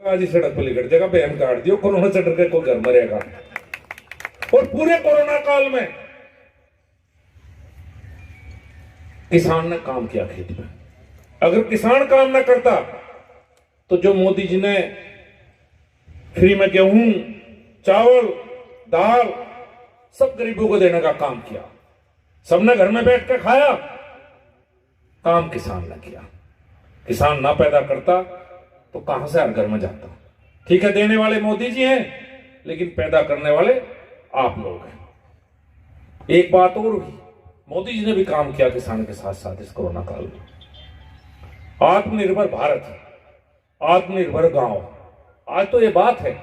आज ही सड़क पर लिखट जाएगा, बहन काट दियो, कोरोना से डर के कोई घर में रहेगा। और पूरे कोरोना काल में किसान ने काम किया खेत में। अगर किसान काम न करता तो जो मोदी जी ने फ्री में गेहूं, चावल, दाल सब गरीबों को देने का काम किया, सबने घर में बैठ कर खाया, काम किसान ने किया। किसान ना पैदा करता तो कहां से हर घर में जाता। ठीक है, देने वाले मोदी जी हैं, लेकिन पैदा करने वाले आप लोग हैं। एक बात और भी, मोदी जी ने भी काम किया किसान के साथ साथ इस कोरोना काल में। आत्मनिर्भर भारत, आत्मनिर्भर गांव, आज तो ये बात है।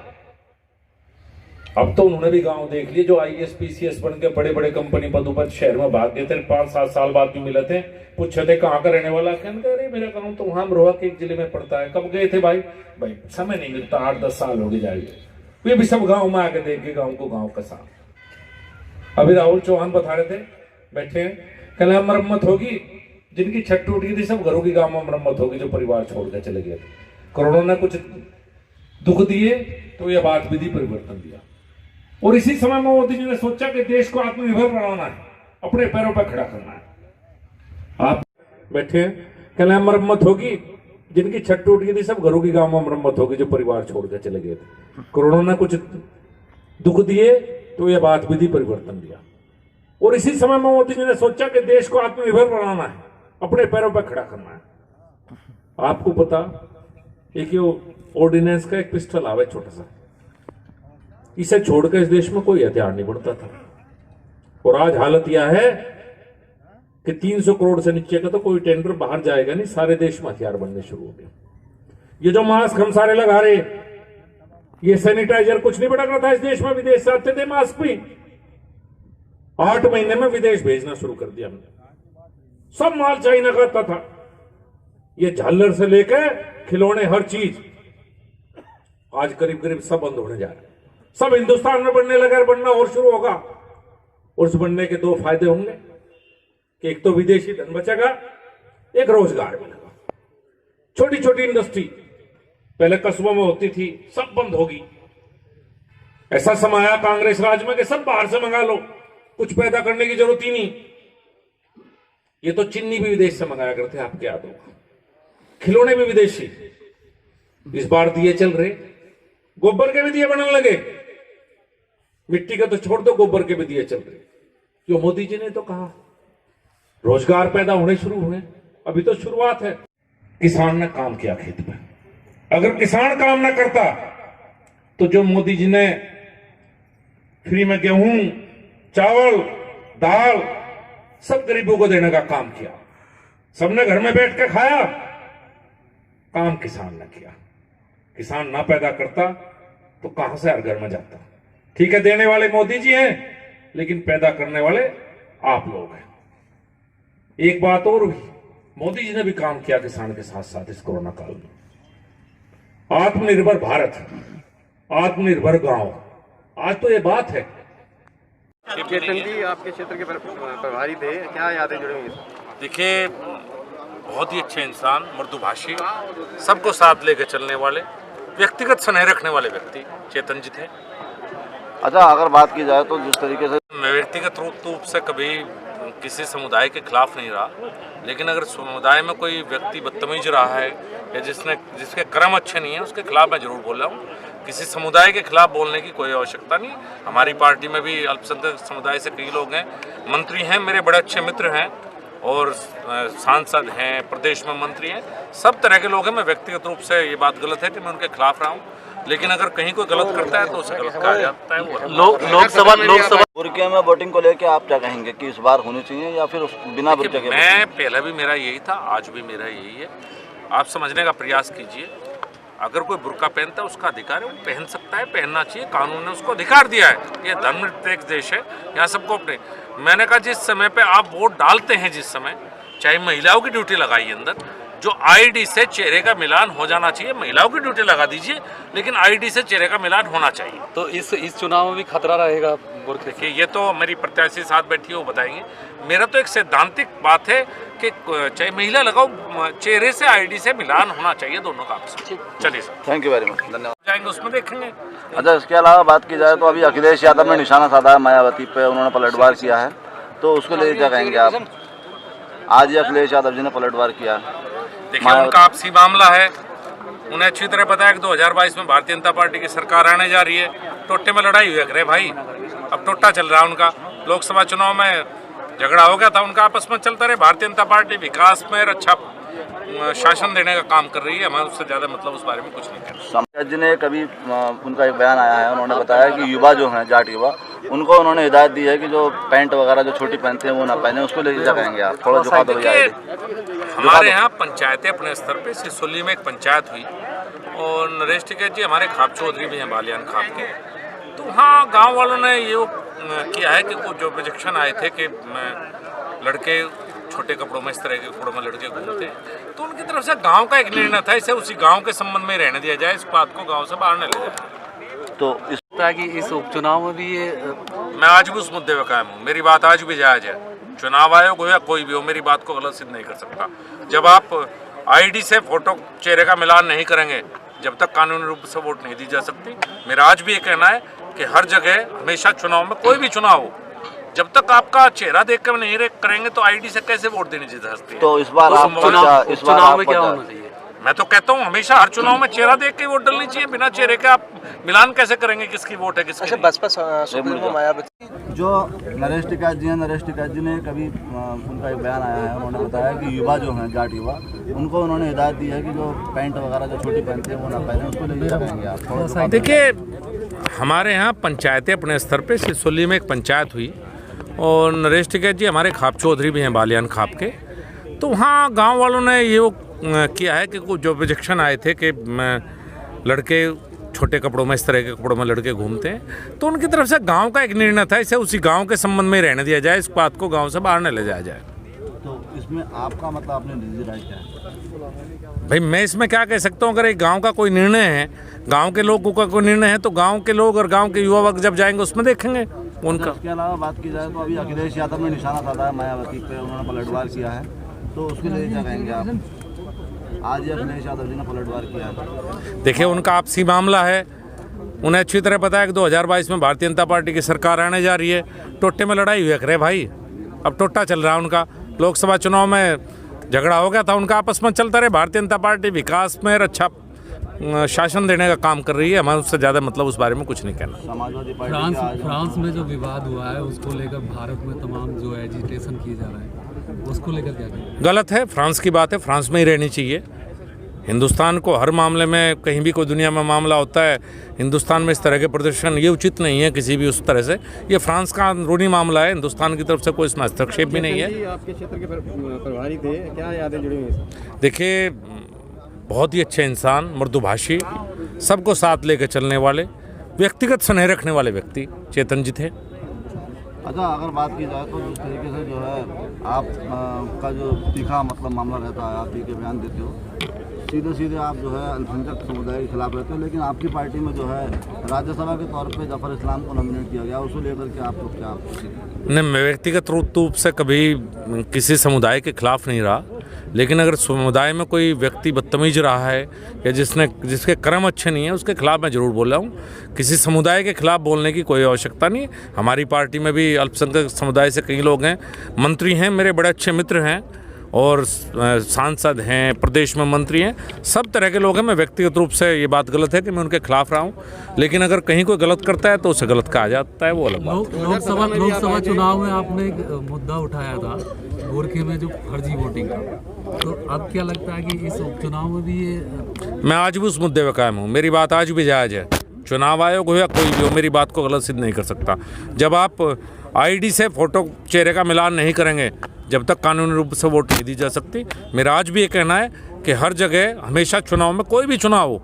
अब तो उन्होंने भी गांव देख लिए, जो आईएएस पीसीएस बन के बड़े बड़े कंपनी पदों पर शहर में भाग गए थे, 5-7 साल बाद भी मिले थे, पूछे थे कहाँ का रहने वाला, कहते अरे मेरा गांव तो वहां अमरोहा के एक जिले में पड़ता है। कब गए थे भाई? भाई समय नहीं मिलता, 8-10 साल हो गए जाएंगे। वे भी सब गांव में आके देख के गांव को गांव का साथ। अभी राहुल चौहान बता रहे थे, बैठे हैं, कहना मरम्मत होगी, जिनकी छत टूट गई थी सब घरों की गांव में मरम्मत होगी, जो परिवार छोड़ के चले गए थे। कोरोना ने कुछ दुख दिए तो यह बात विधि परिवर्तन दिया। और इसी समय में मोदी जी ने सोचा कि देश को आत्मनिर्भर बनाना है, अपने पैरों पर खड़ा करना है। आप बैठे हैं, कहना मरम्मत होगी, जिनकी छत टूट गई थी सब घरों की गांव में मरम्मत होगी, जो परिवार छोड़ के चले गए थे। कोरोना ने कुछ दुख दिए तो यह बात विधि परिवर्तन दिया। और इसी समय में मोदी जी ने सोचा कि देश को आत्मनिर्भर बनाना है, अपने पैरों पर खड़ा करना है। आपको पता एक ऑर्डिनेंस का एक पिस्टल आवे छोटा सा, इसे छोड़कर इस देश में कोई हथियार नहीं बढ़ता था। और आज हालत यह है कि 300 करोड़ से नीचे का तो कोई टेंडर बाहर जाएगा नहीं, सारे देश में हथियार बनने शुरू हो गए। ये जो मास्क हम सारे लगा रहे, ये सैनिटाइजर कुछ नहीं भटक रहा था इस देश में, विदेश से आते थे मास्क भी। 8 महीने में विदेश भेजना शुरू कर दिया हमने, सब माल चाइना का आता था। ये झालर से लेकर खिलौने, हर चीज आज करीब करीब सब बंद होने जा रहे हैं। सब हिंदुस्तान में बनने लगा, बनना और शुरू होगा। और उस बनने के 2 फायदे होंगे कि एक तो विदेशी धन बचेगा, एक रोजगार मिलेगा। छोटी छोटी इंडस्ट्री पहले कस्बों में होती थी, सब बंद होगी। ऐसा समय आया कांग्रेस राज में कि सब बाहर से मंगा लो, कुछ पैदा करने की जरूरत ही नहीं। ये तो चीनी भी विदेश से मंगाया करते, आपके याद होगा। खिलौने भी विदेशी, इस बार दिए चल रहे, गोबर के भी दिए बनने लगे, मिट्टी का तो छोड़ दो, गोबर के भी दिए चल रहे। क्यों? मोदी जी ने तो कहा रोजगार पैदा होने शुरू हुए, अभी तो शुरुआत है। किसान ने काम किया खेत में। अगर किसान काम न करता तो जो मोदी जी ने फ्री में गेहूं, चावल, दाल सब गरीबों को देने का काम किया, सबने घर में बैठ कर खाया, काम किसान ने किया। किसान ना पैदा करता तो कहां से हर घर में जाता। ठीक है, देने वाले मोदी जी हैं, लेकिन पैदा करने वाले आप लोग हैं। एक बात और भी, मोदी जी ने भी काम किया किसान के साथ साथ इस कोरोना काल में। आत्मनिर्भर भारत, आत्मनिर्भर गांव, आज तो ये बात है। चेतन जी आपके क्षेत्र के प्रभारी थे, क्या यादें जुड़ी हुई? देखिए, बहुत ही अच्छे इंसान, मृदुभाषी, सबको साथ लेकर चलने वाले, व्यक्तिगत स्नेह रखने वाले व्यक्ति चेतन जी थे। अच्छा, अगर बात की जाए तो जिस तरीके से मैं व्यक्तिगत रूप से कभी किसी समुदाय के खिलाफ नहीं रहा, लेकिन अगर समुदाय में कोई व्यक्ति बदतमीज रहा है या जिसके कर्म अच्छे नहीं है, उसके खिलाफ मैं जरूर बोल रहा हूँ। किसी समुदाय के खिलाफ बोलने की कोई आवश्यकता नहीं। हमारी पार्टी में भी अल्पसंख्यक समुदाय से कई लोग हैं, मंत्री हैं, मेरे बड़े अच्छे मित्र हैं, और सांसद हैं, प्रदेश में मंत्री हैं, सब तरह के लोग हैं। मैं व्यक्तिगत रूप से ये बात गलत है कि मैं उनके खिलाफ रहा हूँ, लेकिन अगर कहीं कोई गलत करता है तो उसे गलत कहा जाता है। लोकसभा बुरके में वोटिंग को लेकर आप क्या कहेंगे कि इस बार होनी चाहिए या फिर बिना बुरके के? मैं पहले भी मेरा यही था, आज भी मेरा यही है। आप समझने का प्रयास कीजिए, अगर कोई बुर्का पहनता है उसका अधिकार है, वो पहन सकता है, पहनना चाहिए, कानून ने उसको अधिकार दिया है। ये धर्मनिरपेक्ष देश है, यहाँ सबको अपने। मैंने कहा जिस समय पे आप वोट डालते हैं, जिस समय चाहे महिलाओं की ड्यूटी लगाइए अंदर, जो आईडी से चेहरे का मिलान हो जाना चाहिए। महिलाओं की ड्यूटी लगा दीजिए, लेकिन आईडी से चेहरे का मिलान होना चाहिए। तो इस चुनाव में भी खतरा रहेगा बुरखे? देखिए, ये तो मेरी प्रत्याशी साथ बैठी है, वो बताएंगे। मेरा तो एक सैद्धांतिक बात है कि चाहे महिला लगाओ, चेहरे से आईडी से मिलान होना चाहिए दोनों का आपस में। चलिए sir, thank you very much, धन्यवाद। जाएंगे उसमें देखेंगे। अच्छा, इसके अलावा बात की जाए तो अभी अखिलेश यादव ने निशाना साधा है मायावती पे, उन्होंने पलटवार किया है, तो उसको लेकर क्या कहेंगे आप? आज ही अखिलेश यादव जी ने पलटवार किया है। देखिए, उनका आपसी मामला है। उन्हें अच्छी तरह पता है कि 2022 में भारतीय जनता पार्टी की सरकार आने जा रही है। टोटे में लड़ाई हुई है भाई, अब टोटा चल रहा है उनका। लोकसभा चुनाव में झगड़ा हो गया था उनका, आपस में चलता रहे। भारतीय जनता पार्टी विकास में अच्छा शासन देने का काम कर रही है, हमारा उससे ज़्यादा मतलब उस बारे में कुछ नहीं कहना। समाज जी ने कभी उनका एक बयान आया है, उन्होंने बताया कि युवा जो हैं, जाट युवा, उनको उन्होंने हिदायत दी है कि जो पैंट वगैरह जो छोटी पहनते हैं वो ना पहने। उसको लेकर क्या कहेंगे आप? थोड़ा झुका दो भैया। हमारे यहाँ पंचायतें अपने स्तर पे, सिसोली में एक पंचायत हुई और नरेश टिकैत जी हमारे खाप चौधरी भी हैं, बालियान खाप के। तो हाँ, गांव वालों ने ये किया है कि कुछ जो ऑब्जेक्शन आए थे कि लड़के छोटे कपड़ों में, इस तरह के कपड़ों में लड़के घूमते हैं, तो उनकी तरफ से गांव का एक निर्णय था, इसे उसी गांव के संबंध में रहने दिया जाए, इस बात को गांव से बाहर न ले जाए। तो इस कि इस उपचुनाव में भी ये मैं आज भी उस मुद्दे पर कायम हूँ। मेरी बात आज भी जायज़ है। चुनाव आयोग हो या कोई भी हो, मेरी बात को गलत सिद्ध नहीं कर सकता। जब आप आईडी से फोटो चेहरे का मिलान नहीं करेंगे, जब तक कानूनी रूप से वोट नहीं दी जा सकती। मेरा आज भी ये कहना है कि हर जगह हमेशा चुनाव में, कोई भी चुनाव हो, जब तक आपका चेहरा देख कर नहीं करेंगे तो आईडी से कैसे वोट देनी जा सकती है? तो इस बार आप चुनाव में क्या होना चाहिए? मैं तो कहता हूँ हमेशा हर चुनाव में चेहरा देख के वोट डालनी चाहिए। बिना चेहरे के आप मिलान कैसे करेंगे किसकी वोट है किसकी? बसपा सुप्रीमो मायावती जो नरेश टिकैत जी हैं, नरेश टिकैत जी ने कभी उनका एक बयान आया है, उन्होंने बताया कि युवा जो हैं, जाट युवा, उनको उन्होंने हिदायत दी है कि जो पैंट वगैरह जो छोटी पहनते हैं वो ना पहने। उसको लेकर क्या कहेंगे आप? देखिए, हमारे यहाँ पंचायतें अपने स्तर पे, सिसोली में एक पंचायत हुई और नरेश टिकैत जी हमारे खाप चौधरी भी हैं, बालियान खाप के। तो वहाँ गांव वालों ने ये किया है कि कुछ जो ऑब्जेक्शन आए थे कि लड़के छोटे कपड़ों में, इस तरह के कपड़ों में लड़के घूमते हैं, तो उनकी तरफ से गांव का एक निर्णय था, इसे उसी गांव के संबंध में रहने दिया जाए, इस बात को गांव से बाहर न ले जाया जाए। तो इसमें आपका मतलब अपने निजी राय क्या है? भाई, मैं इसमें क्या कह सकता हूँ? अगर एक गांव का कोई निर्णय है, गांव के लोगों का कोई निर्णय है, तो गांव के लोग और गांव के युवा वर्ग जब जाएंगे उसमें देखेंगे उनका। इसके अलावा बात की जाए तो अभी अखिलेश यादव ने निशाना साधा है मायावती पे, उन्होंने पलटवार किया है, तो उसके लिए क्या कहेंगे आप? आज ही अखिलेश यादव जी ने पलटवार किया है। देखिए, उनका आपसी मामला है। उन्हें अच्छी तरह पता है कि 2022 में भारतीय जनता पार्टी की सरकार आने जा रही है। टोटे में लड़ाई हुई है भाई, अब टोटा चल रहा है उनका। लोकसभा चुनाव में झगड़ा हो गया था उनका, आपस में चलता रहे। भारतीय जनता पार्टी विकास में अच्छा शासन देने का काम कर रही है, हमारा उससे ज़्यादा मतलब उस बारे में कुछ नहीं कहना। समाजवादी पार्टी फ्रांस में जो विवाद हुआ है उसको लेकर भारत में तमाम जो एजिटेशन किए जा रहा है, उसको लेकर क्या कहें? गलत है। फ्रांस की बात है, फ्रांस में ही रहनी चाहिए। हिंदुस्तान को हर मामले में, कहीं भी कोई दुनिया में मामला होता है, हिंदुस्तान में इस तरह के प्रदर्शन ये उचित नहीं है किसी भी उस तरह से। ये फ्रांस का अंदरूनी मामला है, हिंदुस्तान की तरफ से कोई इसमें हस्तक्षेप भी नहीं है। आपके क्षेत्र के प्रभारी थे, क्या यादें जुड़ी हुई हैं? देखिए, बहुत ही अच्छे इंसान, मृदुभाषी, सबको साथ लेकर चलने वाले, व्यक्तिगत स्नेह रखने वाले व्यक्ति चेतन जी थे। अच्छा, अगर बात की जाए तो जिस तरीके से जो है आप का जो तीखा मतलब मामला रहता है, आप तीखे बयान देते हो, सीधे सीधे आप जो है अल्पसंख्यक समुदाय के खिलाफ रहते हो, लेकिन आपकी पार्टी में जो है राज्यसभा के तौर पे जफर इस्लाम को नॉमिनेट किया गया, उसको लेकर के आप लोग क्या? नहीं, मैं व्यक्तिगत रूप से कभी किसी समुदाय के खिलाफ नहीं रहा, लेकिन अगर समुदाय में कोई व्यक्ति बदतमीज रहा है या जिसके कर्म अच्छे नहीं है, उसके खिलाफ मैं ज़रूर बोल रहा हूँ। किसी समुदाय के खिलाफ बोलने की कोई आवश्यकता नहीं। हमारी पार्टी में भी अल्पसंख्यक समुदाय से कई लोग हैं, मंत्री हैं, मेरे बड़े अच्छे मित्र हैं और सांसद हैं, प्रदेश में मंत्री हैं, सब तरह के लोग हैं। मैं व्यक्तिगत रूप से ये बात गलत है कि मैं उनके खिलाफ रहा हूँ, लेकिन अगर कहीं कोई गलत करता है तो उसे गलत कहा जाता है, वो अलग बात है। लोकसभा चुनाव में आपने एक मुद्दा उठाया था गोरखे में जो फर्जी वोटिंग का, तो अब क्या लगता है कि इस उपचुनाव में भी ये? मैं आज भी उस मुद्दे पर कायम हूँ, मेरी बात आज भी जायज़ है। चुनाव आयोग हो या कोई भी हो, मेरी बात को गलत सिद्ध नहीं कर सकता। जब आप आईडी से फोटो चेहरे का मिलान नहीं करेंगे, जब तक कानूनी रूप से वोट नहीं दी जा सकती। मेरा आज भी ये कहना है कि हर जगह हमेशा चुनाव में, कोई भी चुनाव हो,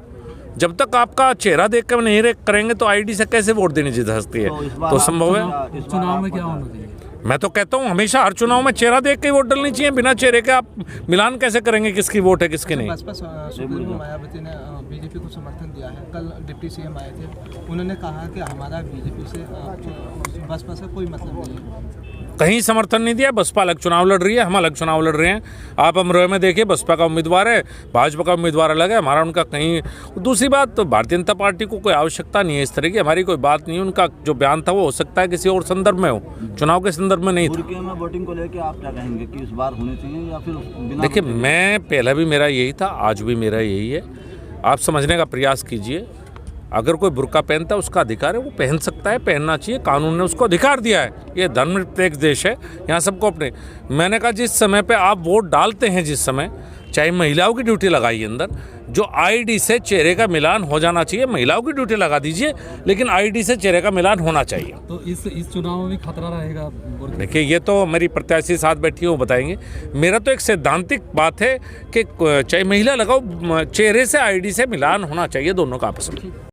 जब तक आपका चेहरा देख कर नहीं करेंगे तो आईडी से कैसे वोट देनी जा सकती है? तो संभव है। चुनाव में क्या होना चाहिए? मैं तो कहता हूँ हमेशा हर चुनाव में चेहरा देख के ही वोट डालनी चाहिए, बिना चेहरे के आप मिलान कैसे करेंगे किसकी वोट है किसकी नहीं। बसपा सुप्रीमो मायावती ने बीजेपी को समर्थन दिया है। कल डिप्टी सीएम आए थे, उन्होंने कहा कि हमारा बीजेपी से बसपा से कोई मतलब नहीं है। कहीं समर्थन नहीं दिया। बसपा अलग चुनाव लड़ रही है, हम अलग चुनाव लड़ रहे हैं। आप अमरोहा में देखिए, बसपा का उम्मीदवार है, भाजपा का उम्मीदवार अलग है, हमारा उनका कहीं। दूसरी बात, तो भारतीय जनता पार्टी को कोई आवश्यकता नहीं है इस तरह की, हमारी कोई बात नहीं है। उनका जो बयान था वो हो सकता है किसी और संदर्भ में हो, चुनाव के संदर्भ में नहीं था। बुरके में वोटिंग को लेकर आप क्या कहेंगे कि इस बार होनी चाहिए या फिर बिना? देखिए, मैं पहला भी मेरा यही था, आज भी मेरा यही है। आप समझने का प्रयास कीजिए, अगर कोई बुर्का पहनता है उसका अधिकार है, वो पहन सकता है, पहनना चाहिए, कानून ने उसको अधिकार दिया है। ये धर्मनिरपेक्ष देश है, यहाँ सबको अपने। मैंने कहा जिस समय पे आप वोट डालते हैं, जिस समय चाहे महिलाओं की ड्यूटी लगाइए अंदर, जो आईडी से चेहरे का मिलान हो जाना चाहिए, महिलाओं की ड्यूटी लगा दीजिए, लेकिन आईडी से चेहरे का मिलान होना चाहिए। तो इस चुनाव में भी खतरा रहेगा? देखिए, ये तो मेरी प्रत्याशी साथ बैठी है वो बताएंगे। मेरा तो एक सैद्धांतिक बात है कि चाहे महिला लगाओ, चेहरे से आईडी से मिलान होना चाहिए दोनों का आपस में।